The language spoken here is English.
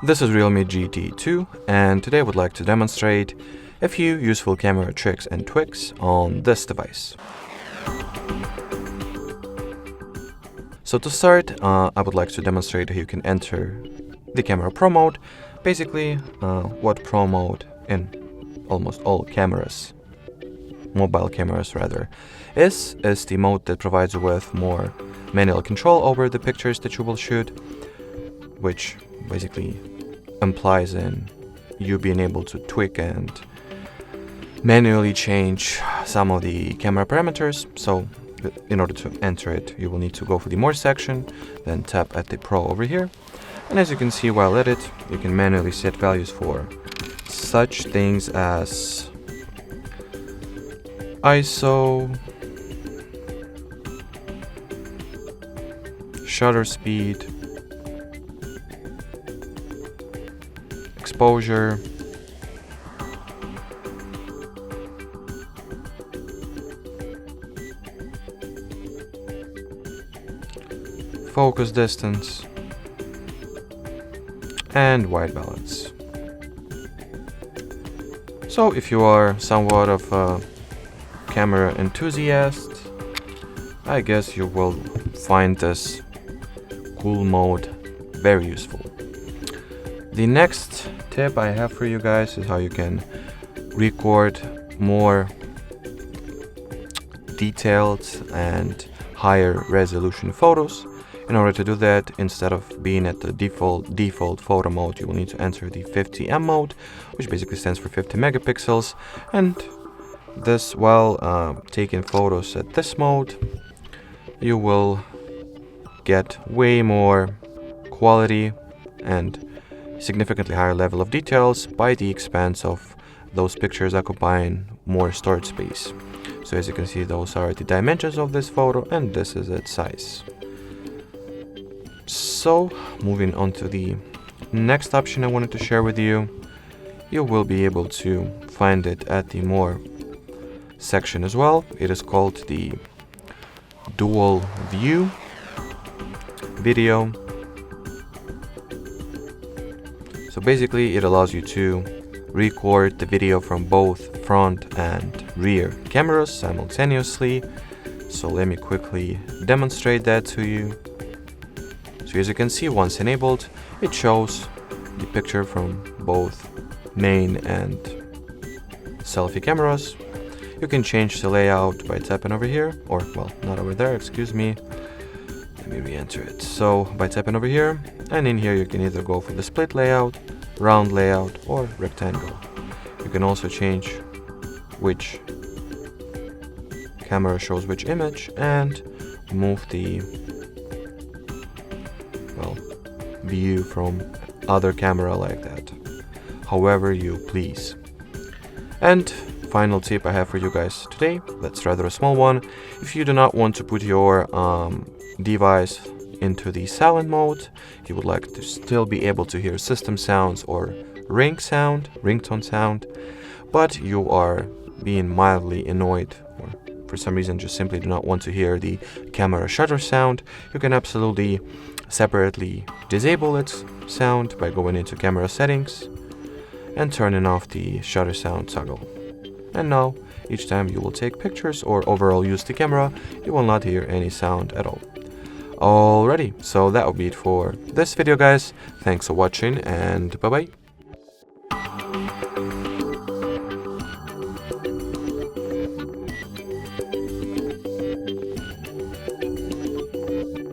This is REALME GT2, and today I would like to demonstrate a few useful camera tricks and tweaks on this device. So to start, I would like to demonstrate how you can enter the camera Pro mode. Basically, what Pro mode in almost all cameras, mobile cameras rather, is the mode that provides you with more manual control over the pictures that you will shoot, which basically implies in you being able to tweak and manually change some of the camera parameters. So in order to enter it, you will need to go for the More section, then tap at the Pro over here. And as you can see while at it, you can manually set values for such things as ISO, shutter speed, exposure, focus distance, and white balance. So if you are somewhat of a camera enthusiast, I guess you will find this cool mode very useful. The next tip I have for you guys is how you can record more detailed and higher resolution photos. In order to do that, instead of being at the default photo mode, you will need to enter the 50M mode, which basically stands for 50 megapixels. And this, while taking photos at this mode, you will get way more quality and significantly higher level of details by the expense of those pictures occupying more storage space. So as you can see, those are the dimensions of this photo, and this is its size. So moving on to the next option I wanted to share with you, you will be able to find it at the More section as well. It is called the Dual View Video. So basically it allows you to record the video from both front and rear cameras simultaneously. So let me quickly demonstrate that to you. So as you can see, once enabled, it shows the picture from both main and selfie cameras. You can change the layout by tapping over here, or well, not over there, excuse me. Let me re-enter it. So by tapping over here, and in here you can either go for the split layout, round layout, or rectangle. You can also change which camera shows which image and move the view from other camera like that, however you please. And final tip I have for you guys today, that's rather a small one. If you do not want to put your device into the silent mode, you would like to still be able to hear system sounds or ringtone sound, but you are being mildly annoyed or for some reason just simply do not want to hear the camera shutter sound, you can absolutely separately disable its sound by going into camera settings and turning off the shutter sound toggle. And now each time you will take pictures or overall use the camera, you will not hear any sound at all. Alrighty, so that will be it for this video guys. Thanks for watching and bye bye.